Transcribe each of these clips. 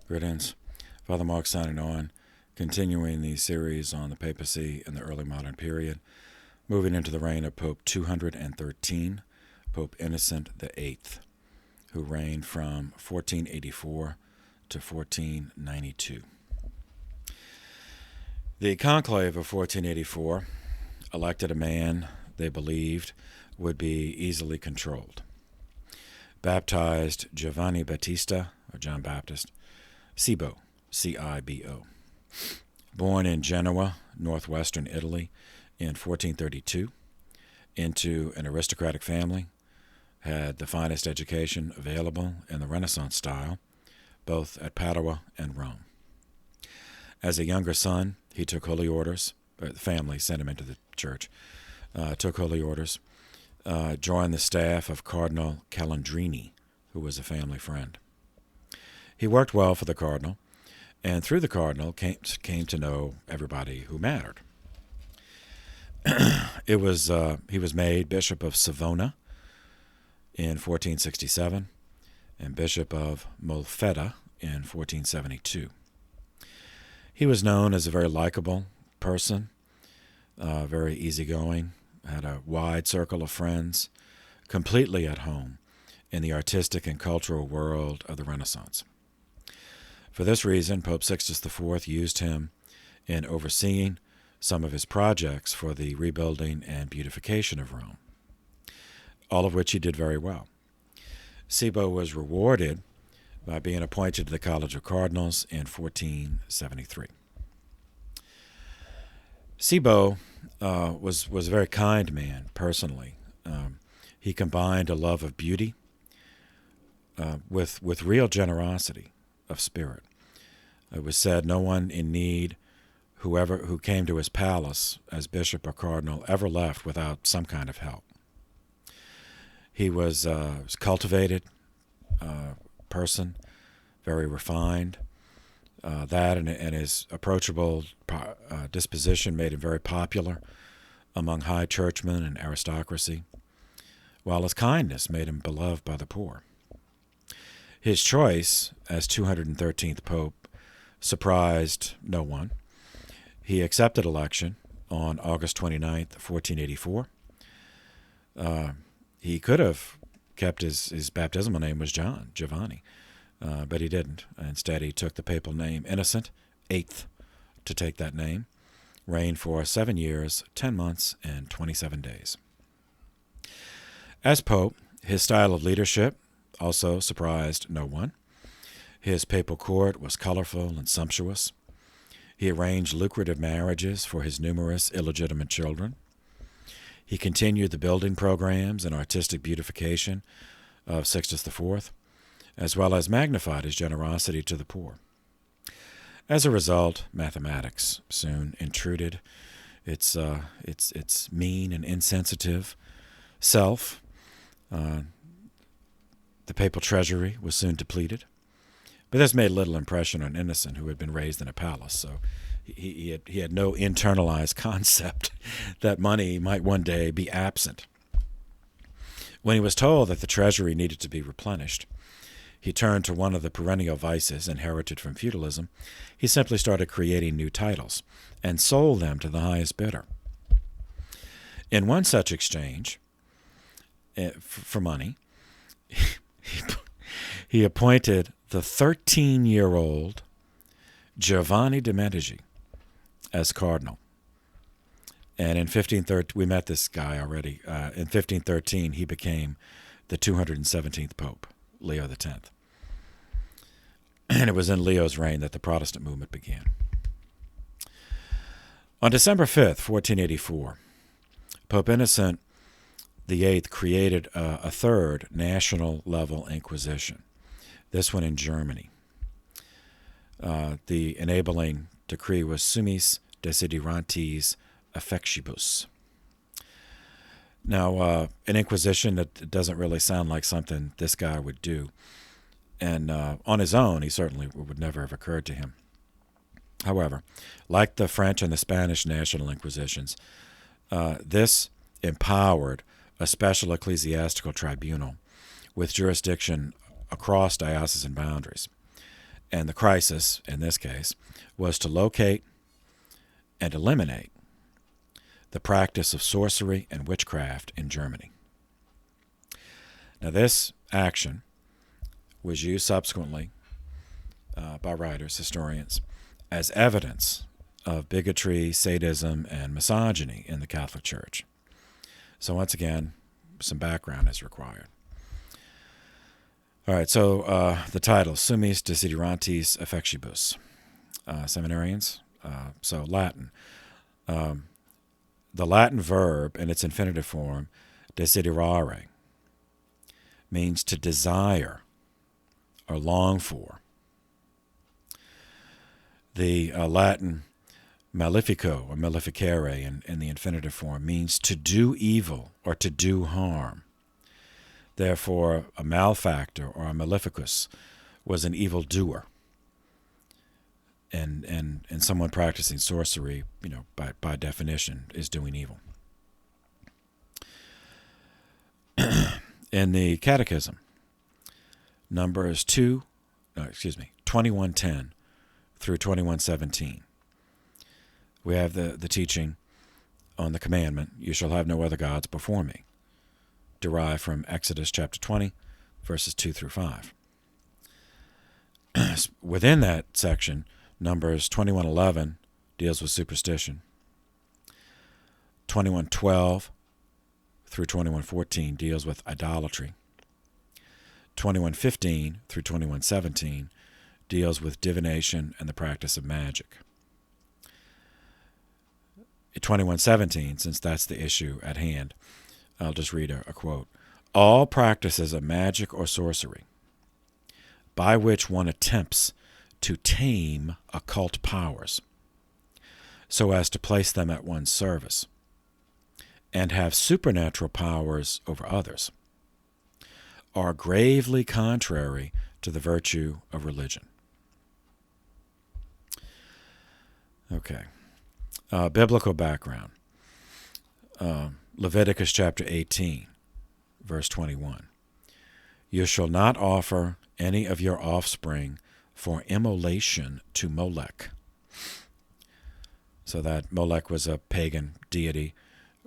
Greetings. Father Mark signing on, continuing the series on the papacy in the early modern period, moving into the reign of Pope 213, Pope Innocent VIII, who reigned from 1484 to 1492. The conclave of 1484 elected a man they believed would be easily controlled. Baptized Giovanni Battista, or John Baptist, Cibo, C-I-B-O. Born in Genoa, northwestern Italy, in 1432, into an aristocratic family, had the finest education available in the Renaissance style, both at Padua and Rome. As a younger son, he took holy orders. The family sent him into the church. Took holy orders. Joined the staff of Cardinal Calandrini, who was a family friend. He worked well for the cardinal, and through the cardinal came to know everybody who mattered. He was made Bishop of Savona in 1467 and Bishop of Molfetta in 1472. He was known as a very likable person, very easygoing, had a wide circle of friends, completely at home in the artistic and cultural world of the Renaissance. For this reason, Pope Sixtus IV used him in overseeing some of his projects for the rebuilding and beautification of Rome, all of which he did very well. Cibo was rewarded by being appointed to the College of Cardinals in 1473. Cibo was a very kind man, personally. He combined a love of beauty with real generosity of spirit. It was said no one in need who came to his palace as bishop or cardinal ever left without some kind of help. He was a cultivated person, very refined. That and his approachable disposition made him very popular among high churchmen and aristocracy, while his kindness made him beloved by the poor. His choice as 213th Pope surprised no one. He accepted election on August 29th, 1484. He could have kept his baptismal name was Giovanni, but he didn't. Instead, he took the papal name Innocent VIII to take that name, reigned for 7 years, 10 months, and 27 days. As Pope, his style of leadership also surprised no one. His papal court was colorful and sumptuous. He arranged lucrative marriages for his numerous illegitimate children. He continued the building programs and artistic beautification of Sixtus IV, as well as magnified his generosity to the poor. As a result, mathematics soon intruded its mean and insensitive self. The papal treasury was soon depleted. But this made little impression on Innocent, who had been raised in a palace, so he had no internalized concept that money might one day be absent. When he was told that the treasury needed to be replenished, he turned to one of the perennial vices inherited from feudalism. He simply started creating new titles and sold them to the highest bidder. In one such exchange, for money, he appointed the 13-year-old Giovanni de' Medici as cardinal. And in 1513, we met this guy already. In 1513, he became the 217th Pope, Leo X. And it was in Leo's reign that the Protestant movement began. On December 5th, 1484, Pope Innocent VIII created a third national-level Inquisition, this one in Germany. The enabling decree was Summis Desiderantis Effectibus. Now, an Inquisition that doesn't really sound like something this guy would do. And on his own, he certainly would never have occurred to him. However, like the French and the Spanish national Inquisitions, this empowered a special ecclesiastical tribunal with jurisdiction across diocesan boundaries. And the crisis, in this case, was to locate and eliminate the practice of sorcery and witchcraft in Germany. Now, this action was used subsequently by writers, historians, as evidence of bigotry, sadism, and misogyny in the Catholic Church. So once again, some background is required. All right, so the title, Summis Desiderantis Effectibus. Seminarians, so Latin. The Latin verb in its infinitive form, desiderare, means to desire or long for. The Latin malefico or maleficare in the infinitive form means to do evil or to do harm. Therefore, a malefactor or a maleficus was an evil doer. And someone practicing sorcery, by definition, is doing evil. In the Catechism, numbers 2110 through 2117, we have the teaching on the commandment, "You shall have no other gods before me," derived from Exodus chapter 20, verses 2 through 5. Within that section, Numbers 21:11 deals with superstition. 21:12 through 21:14 deals with idolatry. 21:15 through 21:17 deals with divination and the practice of magic. At 21:17, since that's the issue at hand, I'll just read a quote. "All practices of magic or sorcery, by which one attempts to tame occult powers, so as to place them at one's service, and have supernatural powers over others, are gravely contrary to the virtue of religion." Okay. Biblical background. Leviticus chapter 18, verse 21. "You shall not offer any of your offspring for immolation to Molech." So that Molech was a pagan deity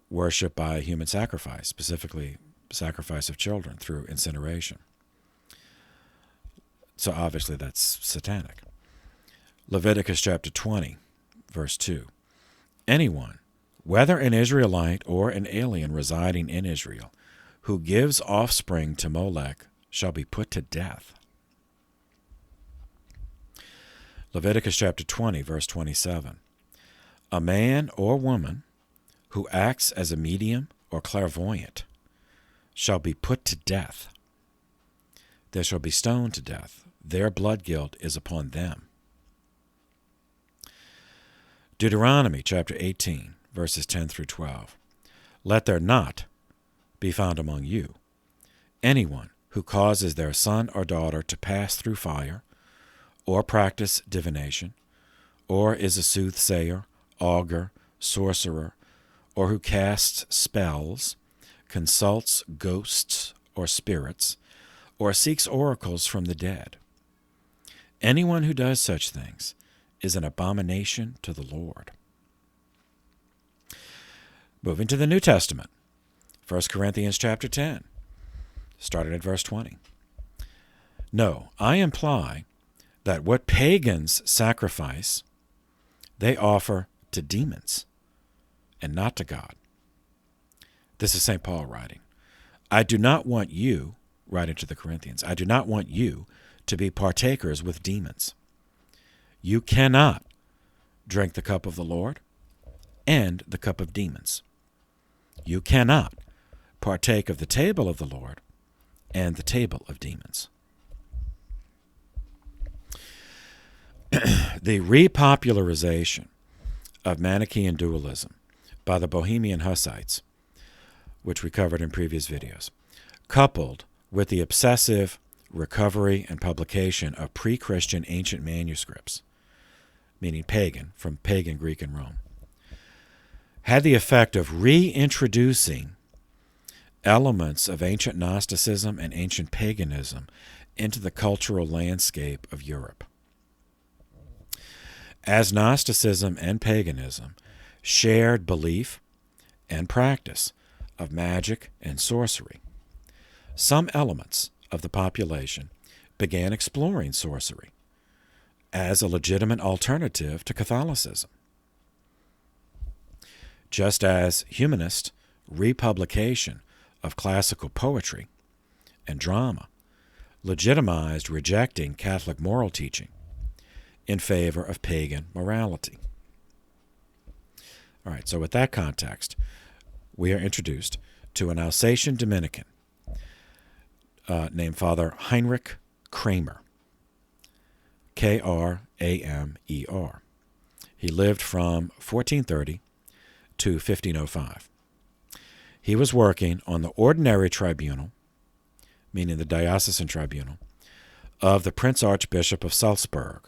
worshipped by human sacrifice, specifically sacrifice of children through incineration. So obviously that's satanic. Leviticus chapter 20, verse 2. "Anyone, whether an Israelite or an alien residing in Israel, who gives offspring to Molech shall be put to death." Leviticus chapter 20, verse 27. "A man or woman who acts as a medium or clairvoyant shall be put to death. They shall be stoned to death. Their blood guilt is upon them." Deuteronomy chapter 18, verses 10 through 12. "Let there not be found among you anyone who causes their son or daughter to pass through fire, or practice divination, or is a soothsayer, augur, sorcerer, or who casts spells, consults ghosts or spirits, or seeks oracles from the dead. Anyone who does such things is an abomination to the Lord." Moving to the New Testament, 1 Corinthians chapter 10, starting at verse 20. "No, I imply that what pagans sacrifice, they offer to demons and not to God." This is St. Paul writing. "I do not want you," writing to the Corinthians, "I do not want you to be partakers with demons. You cannot drink the cup of the Lord and the cup of demons. You cannot partake of the table of the Lord and the table of demons." The repopularization of Manichaean dualism by the Bohemian Hussites, which we covered in previous videos, coupled with the obsessive recovery and publication of pre-Christian ancient manuscripts, meaning pagan, from pagan Greek and Rome, had the effect of reintroducing elements of ancient Gnosticism and ancient paganism into the cultural landscape of Europe. as Gnosticism and paganism shared belief and practice of magic and sorcery, some elements of the population began exploring sorcery as a legitimate alternative to Catholicism. Just as humanist republication of classical poetry and drama legitimized rejecting Catholic moral teaching in favor of pagan morality. All right, so with that context, we are introduced to an Alsatian Dominican named Father Heinrich Kramer, Kramer. He lived from 1430 to 1505. He was working on the ordinary tribunal, meaning the diocesan tribunal, of the Prince Archbishop of Salzburg,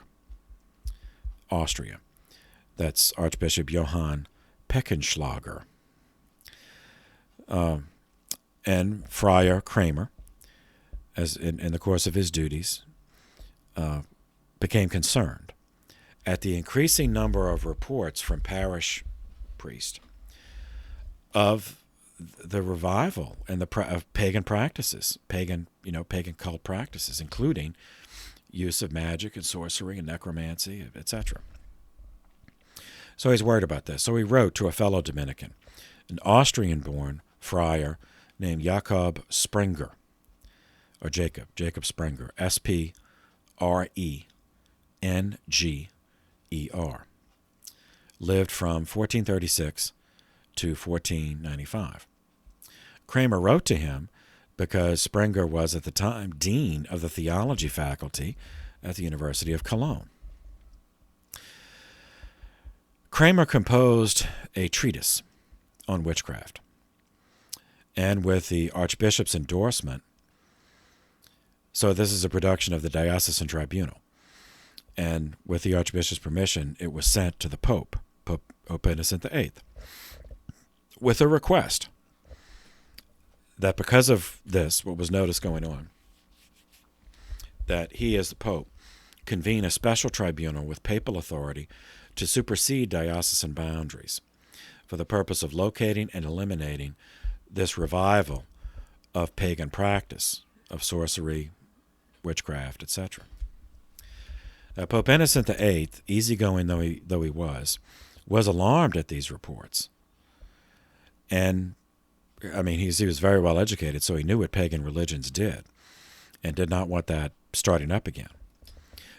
Austria. That's Archbishop Johann Peckenschlager. And Friar Kramer, as in the course of his duties, became concerned at the increasing number of reports from parish priests of the revival and of pagan practices, pagan cult practices, including use of magic and sorcery and necromancy, etc. So he's worried about this. So he wrote to a fellow Dominican, an Austrian-born friar named Jakob Sprenger, or Jacob Sprenger, Sprenger, lived from 1436 to 1495. Kramer wrote to him because Sprenger was at the time dean of the theology faculty at the University of Cologne. Kramer composed a treatise on witchcraft, and with the Archbishop's endorsement, so this is a production of the Diocesan Tribunal, and with the Archbishop's permission, it was sent to the Pope Innocent VIII, with a request that because of this, what was noticed going on, that he as the Pope convene a special tribunal with papal authority to supersede diocesan boundaries for the purpose of locating and eliminating this revival of pagan practice, of sorcery, witchcraft, etc. Pope Innocent VIII, easygoing though he was alarmed at these reports. And, I mean, he was very well educated, so he knew what pagan religions did and did not want that starting up again.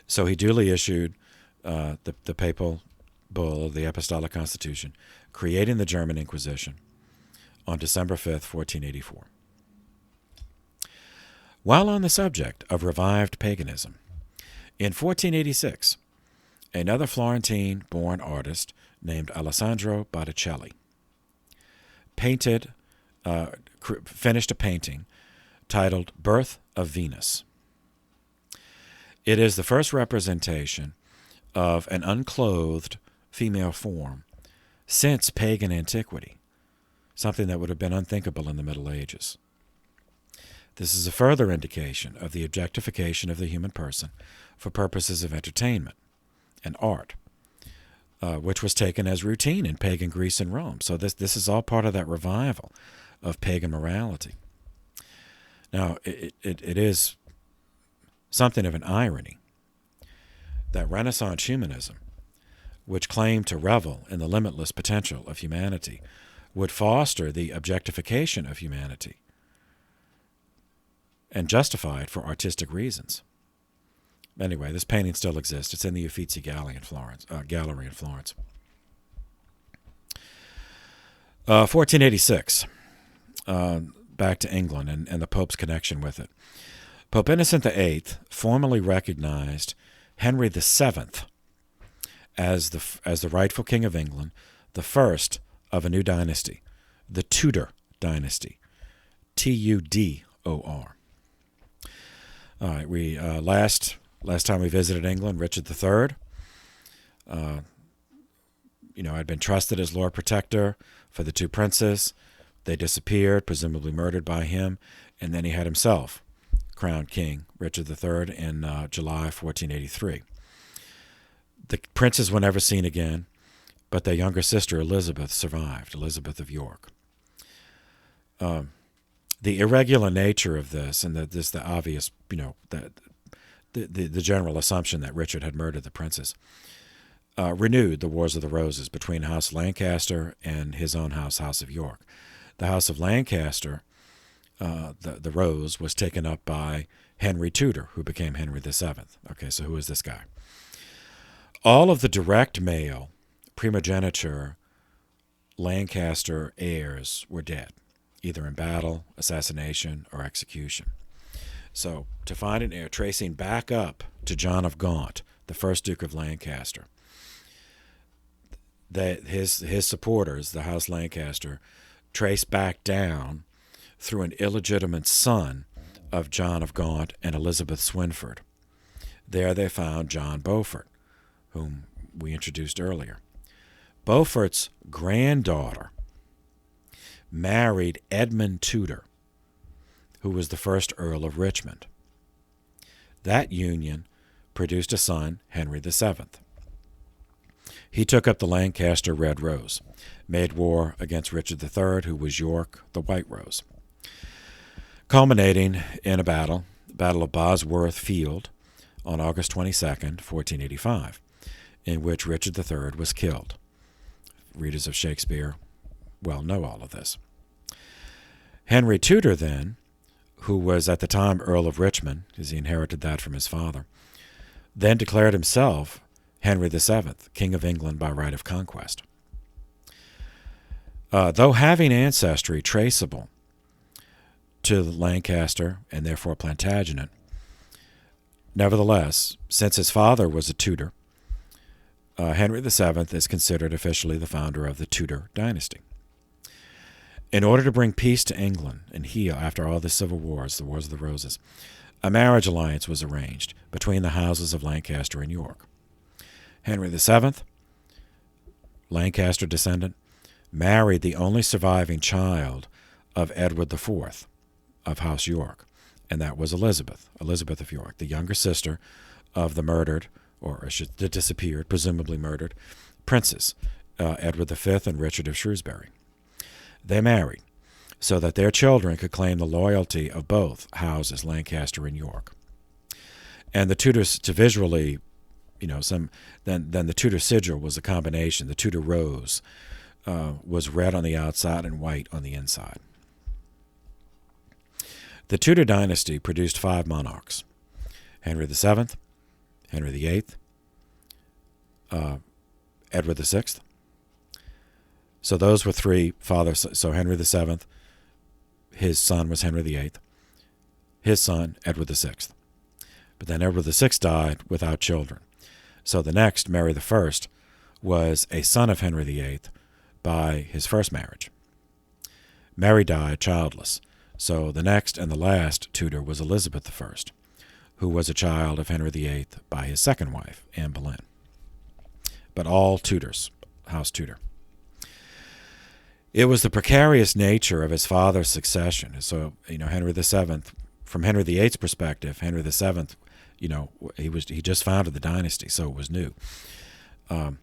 So he duly issued the papal bull, the Apostolic Constitution, creating the German Inquisition on December 5th, 1484. While on the subject of revived paganism, in 1486, another Florentine-born artist named Alessandro Botticelli finished a painting titled Birth of Venus. It is the first representation of an unclothed female form since pagan antiquity, something that would have been unthinkable in the Middle Ages. This is a further indication of the objectification of the human person for purposes of entertainment and art, which was taken as routine in pagan Greece and Rome. So this is all part of that revival of pagan morality. Now, it is something of an irony that Renaissance humanism, which claimed to revel in the limitless potential of humanity, would foster the objectification of humanity and justify it for artistic reasons. Anyway, this painting still exists. It's in the Uffizi Gallery in Florence. 1486, back to England and the Pope's connection with it. Pope Innocent VIII formally recognized Henry VII as the rightful king of England, the first of a new dynasty, the Tudor dynasty, Tudor. All right, we last time we visited England, Richard III, had been trusted as Lord Protector for the two princes. They disappeared, presumably murdered by him, and then he had himself crowned king, Richard III, in July 1483. The princes were never seen again, but their younger sister Elizabeth survived, Elizabeth of York. The irregular nature of this, and the obvious, the general assumption that Richard had murdered the princes, renewed the Wars of the Roses between House Lancaster and his own house, House of York. The House of Lancaster, the Rose, was taken up by Henry Tudor, who became Henry VII. Okay, so who is this guy? All of the direct male primogeniture Lancaster heirs were dead, either in battle, assassination, or execution. So to find an heir tracing back up to John of Gaunt, the first Duke of Lancaster, that his supporters, the House Lancaster, traced back down through an illegitimate son of John of Gaunt and Elizabeth Swynford. There they found John Beaufort, whom we introduced earlier. Beaufort's granddaughter married Edmund Tudor, who was the first Earl of Richmond. That union produced a son, Henry VII. He took up the Lancaster Red Rose, made war against Richard III, who was York, the White Rose, culminating in a battle, the Battle of Bosworth Field, on August 22nd, 1485, in which Richard III was killed. Readers of Shakespeare well know all of this. Henry Tudor, then, who was at the time Earl of Richmond, because he inherited that from his father, then declared himself Henry VII, King of England by right of conquest. Though having ancestry traceable to Lancaster and therefore Plantagenet, nevertheless, since his father was a Tudor, Henry VII is considered officially the founder of the Tudor dynasty. In order to bring peace to England and heal after all the civil wars, the Wars of the Roses, a marriage alliance was arranged between the houses of Lancaster and York. Henry VII, Lancaster descendant, married the only surviving child of Edward IV of House York, and that was Elizabeth of York, the younger sister of the murdered, the disappeared, presumably murdered, princes, Edward V and Richard of Shrewsbury. They married so that their children could claim the loyalty of both houses, Lancaster and York. And the Tudors, to visually, then the Tudor sigil was a combination. The Tudor rose was red on the outside and white on the inside. The Tudor dynasty produced 5 monarchs: Henry VII, Henry VIII, Edward VI. So those were 3 fathers. So Henry VII, his son was Henry VIII, his son Edward VI. But then Edward VI died without children. So the next, Mary I, was a son of Henry VIII by his first marriage. Mary died childless. So the next and the last Tudor was Elizabeth I, who was a child of Henry VIII by his second wife, Anne Boleyn. But all Tudors, House Tudor. It was the precarious nature of his father's succession. So, Henry VII, from Henry VIII's perspective, Henry VII, he just founded the dynasty, so it was new. And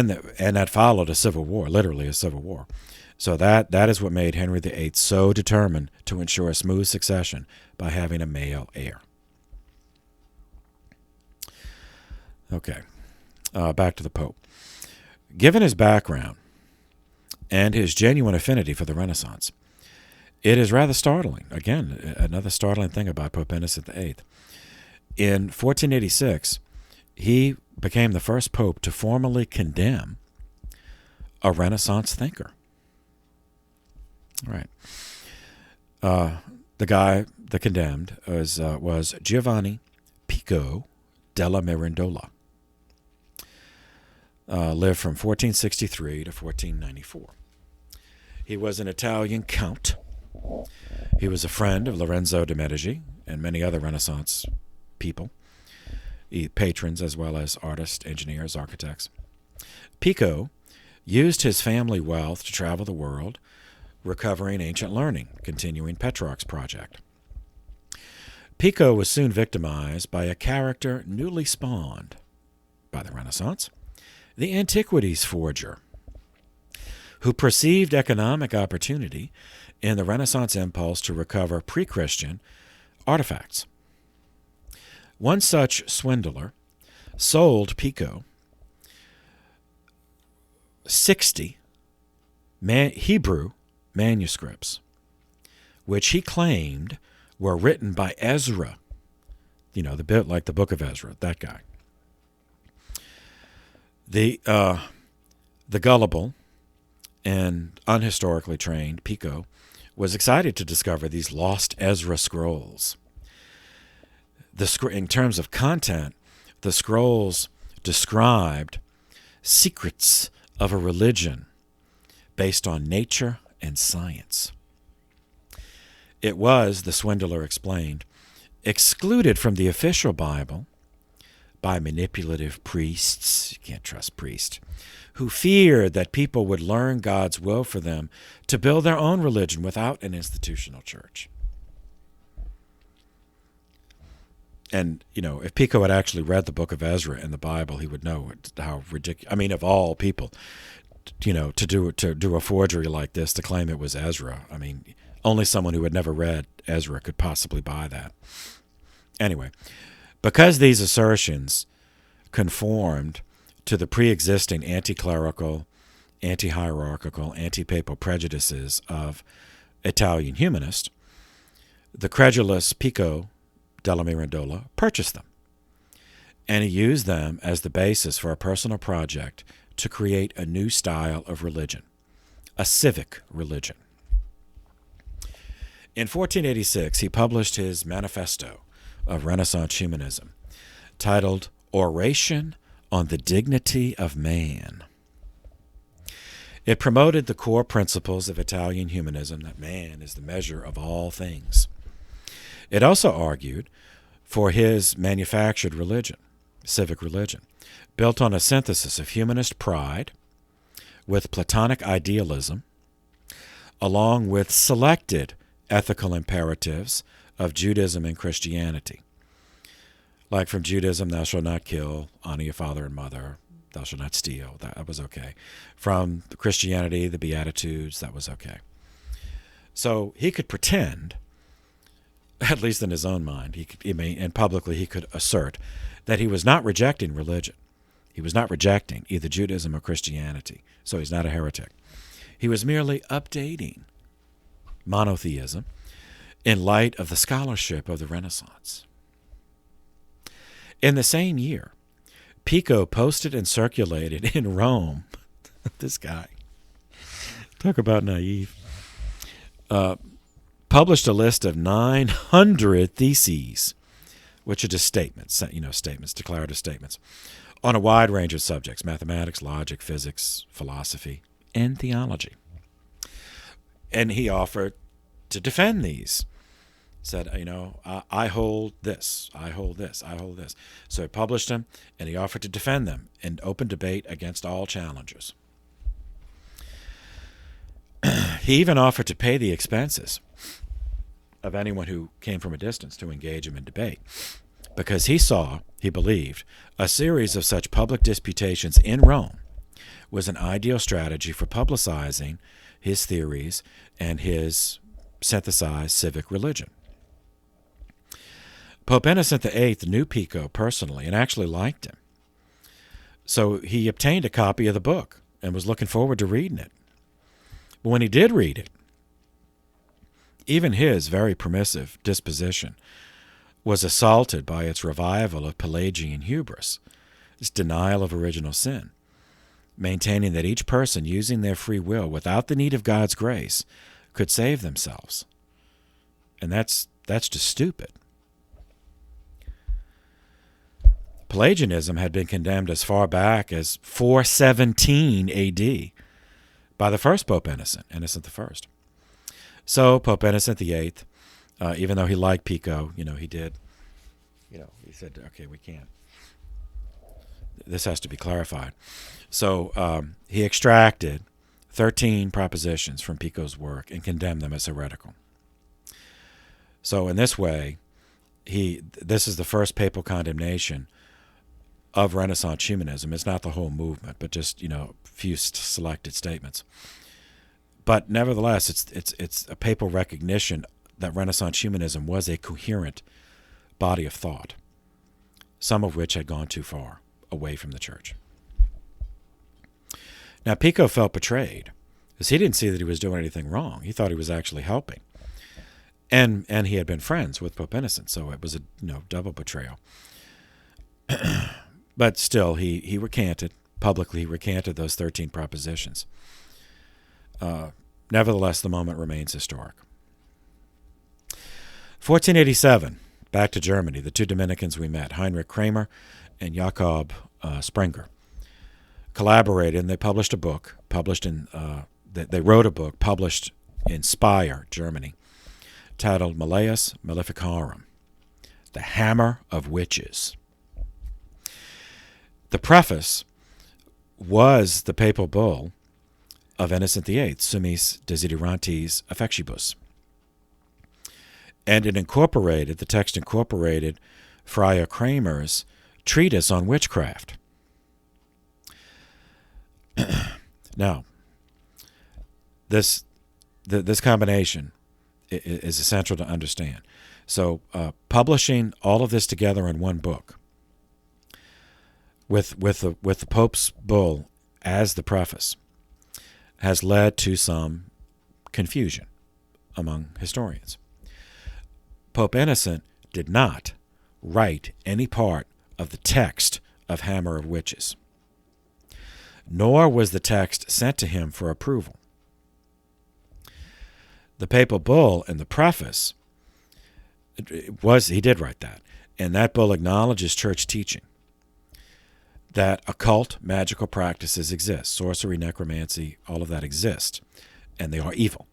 that followed a civil war, literally a civil war. So that is what made Henry VIII so determined to ensure a smooth succession by having a male heir. Okay, back to the Pope. Given his background and his genuine affinity for the Renaissance, it is rather startling. Again, another startling thing about Pope Innocent VIII. In 1486, he became the first pope to formally condemn a Renaissance thinker. All right. The guy that condemned was Giovanni Pico della Mirandola. Lived from 1463 to 1494. He was an Italian count. He was a friend of Lorenzo de' Medici and many other Renaissance people, patrons as well as artists, engineers, architects. Pico used his family wealth to travel the world, recovering ancient learning, continuing Petrarch's project. Pico was soon victimized by a character newly spawned by the Renaissance, the antiquities forger, who perceived economic opportunity in the Renaissance impulse to recover pre-Christian artifacts. One such swindler sold Pico 60 Hebrew manuscripts, which he claimed were written by Ezra. You know, the bit like the Book of Ezra, that guy. The gullible and unhistorically trained Pico was excited to discover these lost Ezra scrolls. In terms of content, the scrolls described secrets of a religion based on nature and science. It was, the swindler explained, excluded from the official Bible by manipulative priests, you can't trust priests, who feared that people would learn God's will for them to build their own religion without an institutional church. And, you know, if Pico had actually read the Book of Ezra in the Bible, he would know how ridiculous, I mean, of all people, you know, to do a forgery like this, to claim it was Ezra. I mean, only someone who had never read Ezra could possibly buy that. Anyway, because these assertions conformed to the pre-existing anti-clerical, anti-hierarchical, anti-papal prejudices of Italian humanists, the credulous Pico della Mirandola purchased them, and he used them as the basis for a personal project to create a new style of religion, a civic religion. In 1486, he published his Manifesto of Renaissance Humanism, titled Oration on the Dignity of Man. It promoted the core principles of Italian humanism, that man is the measure of all things. It also argued for his manufactured religion, civic religion, built on a synthesis of humanist pride with Platonic idealism, along with selected ethical imperatives of Judaism and Christianity. Like from Judaism, thou shalt not kill, honor your father and mother, thou shalt not steal, that was okay. From Christianity, the Beatitudes, that was okay. So he could pretend, at least in his own mind, and publicly he could assert that he was not rejecting religion. He was not rejecting either Judaism or Christianity, so he's not a heretic. He was merely updating monotheism in light of the scholarship of the Renaissance. In the same year, Pico posted and circulated in Rome, this guy, talk about naive, published a list of 900 theses, which are just statements, declarative statements, on a wide range of subjects: mathematics, logic, physics, philosophy, and theology. And he offered to defend these. Said, I hold this, I hold this, I hold this. So he published them, and he offered to defend them in open debate against all challengers. He even offered to pay the expenses of anyone who came from a distance to engage him in debate, because he believed, a series of such public disputations in Rome was an ideal strategy for publicizing his theories and his synthesized civic religion. Pope Innocent VIII knew Pico personally and actually liked him. So he obtained a copy of the book and was looking forward to reading it. But when he did read it, even his very permissive disposition was assaulted by its revival of Pelagian hubris, its denial of original sin, maintaining that each person using their free will without the need of God's grace could save themselves. And that's just stupid. Pelagianism had been condemned as far back as 417 A.D. by the first Pope Innocent I. So Pope Innocent VIII, even though he liked Pico, he did, he said, okay, we can't. This has to be clarified. So he extracted 13 propositions from Pico's work and condemned them as heretical. So in this way, this is the first papal condemnation of Renaissance humanism. It's not the whole movement, but just, a few selected statements. But nevertheless, it's a papal recognition that Renaissance humanism was a coherent body of thought, some of which had gone too far away from the church. Now, Pico felt betrayed, because he didn't see that he was doing anything wrong. He thought he was actually helping. And he had been friends with Pope Innocent, so it was a double betrayal. But still, he recanted, publicly he recanted those 13 propositions. Nevertheless, the moment remains historic. 1487, back to Germany, the two Dominicans we met, Heinrich Kramer and Jakob Sprenger, collaborated, and they published a book, they wrote a book published in Speyer, Germany, titled Malleus Maleficarum, The Hammer of Witches. The preface was the papal bull of Innocent VIII, Summis Desiderantes Affectibus. And the text incorporated Friar Kramer's treatise on witchcraft. Now, this combination is essential to understand. So, publishing all of this together in one book, with the Pope's bull as the preface, has led to some confusion among historians. Pope Innocent did not write any part of the text of Hammer of Witches, nor was the text sent to him for approval. The papal bull in the preface, he did write that, and that bull acknowledges church teaching that occult magical practices exist. Sorcery, necromancy, all of that exist, and they are evil.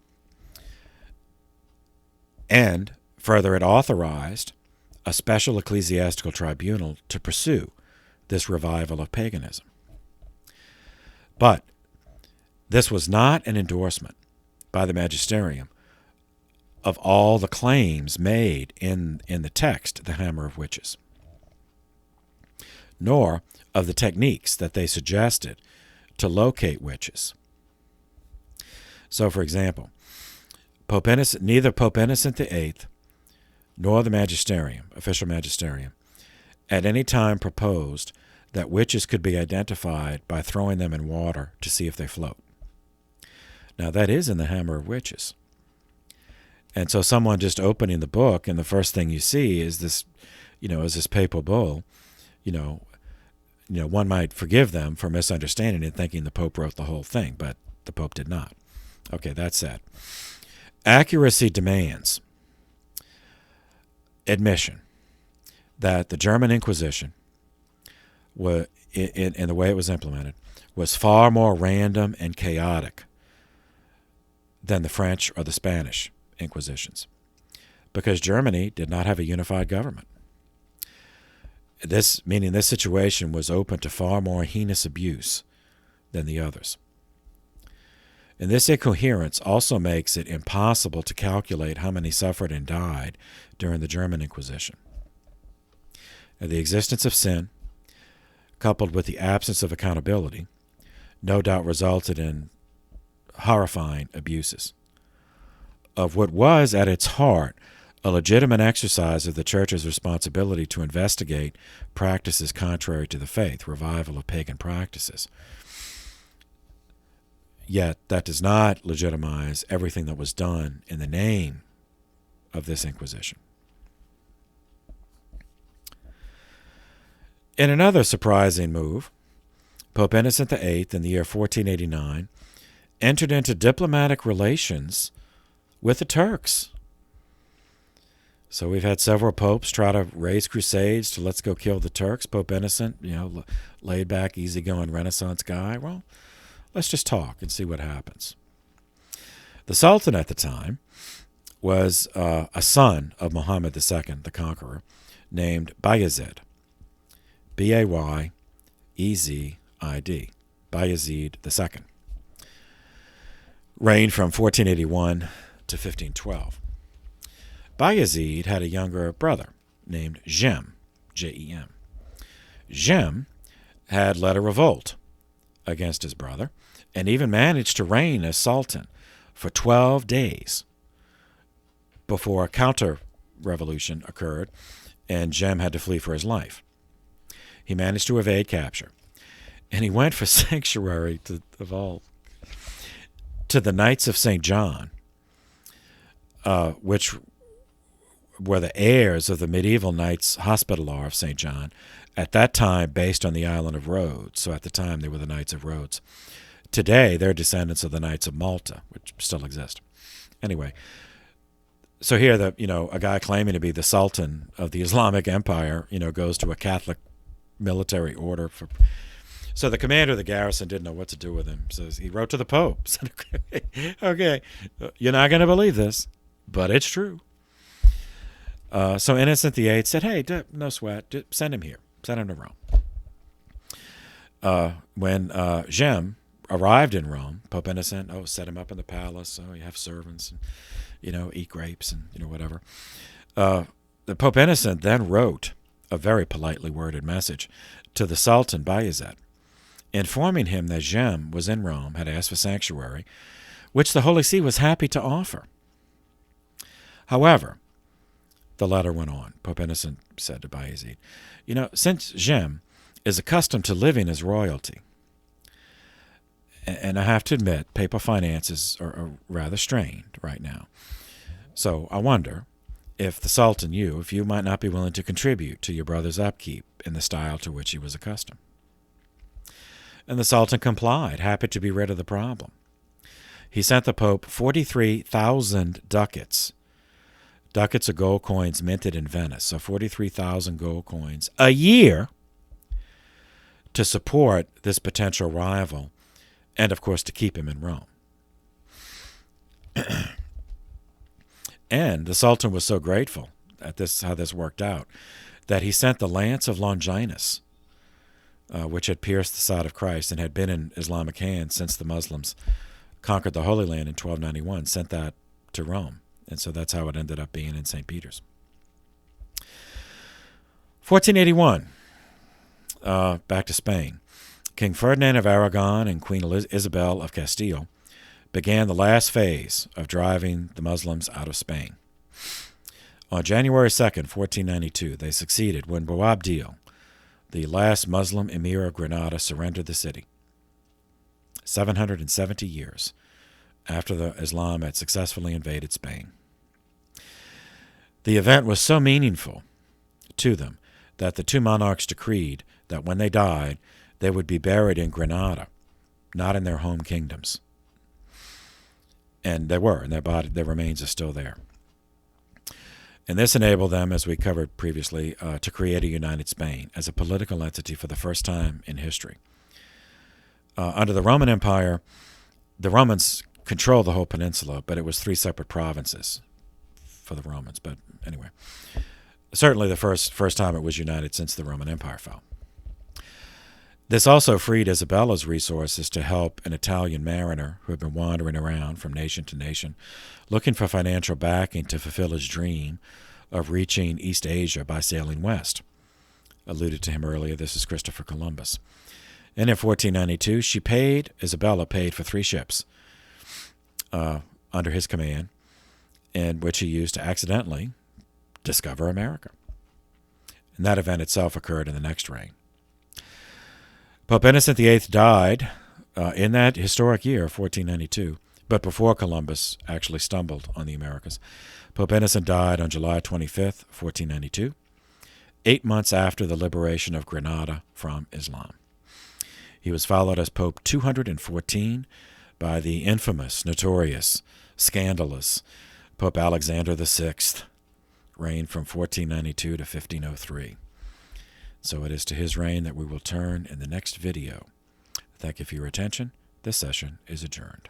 And further, it authorized a special ecclesiastical tribunal to pursue this revival of paganism. But this was not an endorsement by the magisterium of all the claims made in the text, the Hammer of Witches, nor of the techniques that they suggested to locate witches. So, for example, neither Pope Innocent VIII nor the magisterium, official magisterium, at any time proposed that witches could be identified by throwing them in water to see if they float. Now, that is in the Hammer of Witches. And so someone just opening the book, and the first thing you see is this, papal bull, one might forgive them for misunderstanding and thinking the Pope wrote the whole thing, but the Pope did not. Okay, that said, accuracy demands admission that the German Inquisition, in the way it was implemented, was far more random and chaotic than the French or the Spanish Inquisitions, because Germany did not have a unified government. This situation was open to far more heinous abuse than the others. And this incoherence also makes it impossible to calculate how many suffered and died during the German Inquisition. Now, the existence of sin, coupled with the absence of accountability, no doubt resulted in horrifying abuses of what was, at its heart, a legitimate exercise of the Church's responsibility to investigate practices contrary to the faith, revival of pagan practices. Yet that does not legitimize everything that was done in the name of this Inquisition. In another surprising move, Pope Innocent VIII, in the year 1489, entered into diplomatic relations with the Turks. So we've had several popes try to raise crusades to let's go kill the Turks. Pope Innocent, laid back, easygoing Renaissance guy. Well, let's just talk and see what happens. The Sultan at the time was a son of Muhammad II, the Conqueror, named Bayezid. Bayezid, Bayezid II. Reigned from 1481 to 1512. Bayezid had a younger brother named Jem, Jem. Jem had led a revolt against his brother and even managed to reign as sultan for 12 days before a counter-revolution occurred and Jem had to flee for his life. He managed to evade capture, and he went for sanctuary to the Knights of St. John, which were the heirs of the medieval Knights Hospitaller of St. John, at that time based on the island of Rhodes. So at the time they were the Knights of Rhodes. Today they're descendants of the Knights of Malta, which still exist. Anyway, so here a guy claiming to be the Sultan of the Islamic Empire, goes to a Catholic military order for. So the commander of the garrison didn't know what to do with him. So he wrote to the Pope. Said, okay, you're not going to believe this, but it's true. So Innocent VIII said, hey, no sweat, just send him here. Send him to Rome. When Jem arrived in Rome, Pope Innocent, set him up in the palace. You have servants, and, eat grapes and, whatever. The Pope Innocent then wrote a very politely worded message to the Sultan Bayezid, informing him that Jem was in Rome, had asked for sanctuary, which the Holy See was happy to offer. However, the letter went on. Pope Innocent said to Bayezid, since Jem is accustomed to living as royalty, and I have to admit, papal finances are rather strained right now. So I wonder if the Sultan, if you might not be willing to contribute to your brother's upkeep in the style to which he was accustomed. And the Sultan complied, happy to be rid of the problem. He sent the Pope 43,000 ducats. Ducats are gold coins minted in Venice, so 43,000 gold coins a year to support this potential rival and, of course, to keep him in Rome. And the Sultan was so grateful at how this worked out that he sent the lance of Longinus, which had pierced the side of Christ and had been in Islamic hands since the Muslims conquered the Holy Land in 1291, sent that to Rome. And so that's how it ended up being in St. Peter's. 1481, back to Spain. King Ferdinand of Aragon and Queen Isabel of Castile began the last phase of driving the Muslims out of Spain. On January 2nd, 1492, they succeeded when Boabdil, the last Muslim emir of Granada, surrendered the city. 770 years after the Islam had successfully invaded Spain. The event was so meaningful to them that the two monarchs decreed that when they died, they would be buried in Granada, not in their home kingdoms. And they were, and their remains are still there. And this enabled them, as we covered previously, to create a united Spain as a political entity for the first time in history. Under the Roman Empire, the Romans controlled the whole peninsula, but it was 3 separate provinces for the Romans. But anyway, certainly the first time it was united since the Roman Empire fell. This also freed Isabella's resources to help an Italian mariner who had been wandering around from nation to nation, looking for financial backing to fulfill his dream of reaching East Asia by sailing west. Alluded to him earlier, this is Christopher Columbus. And in 1492, Isabella paid for 3 ships under his command, and which he used to accidentally discover America. And that event itself occurred in the next reign. Pope Innocent VIII died in that historic year, 1492, but before Columbus actually stumbled on the Americas. Pope Innocent died on July 25th, 1492, 8 months after the liberation of Granada from Islam. He was followed as Pope 214 by the infamous, notorious, scandalous Pope Alexander VI, reigned from 1492 to 1503. So it is to his reign that we will turn in the next video. Thank you for your attention. This session is adjourned.